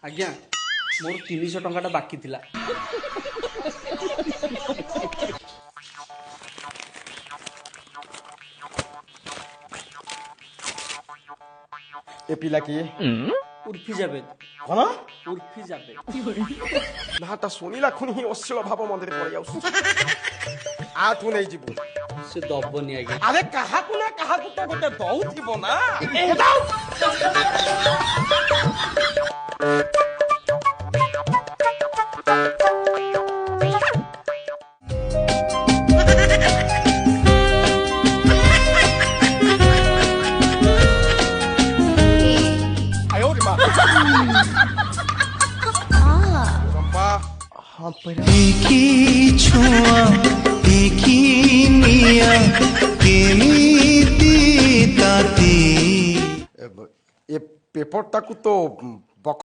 आज्ञा मोर 300 टंका बाकी थिला। ए पिला किए उर्फी जावेद। कौन उर्फी जावेद नाटा शुणिला खुणी ही अश्लील भाव मंदिर पड़े आ तू नहीं जीवु से दबनी आज्ञा। अरे काहाकू ना काहाकू तो गोटे दउथिबो ना देखी छुआ देखी निया केमिति ताती ए पेपर टाकू तो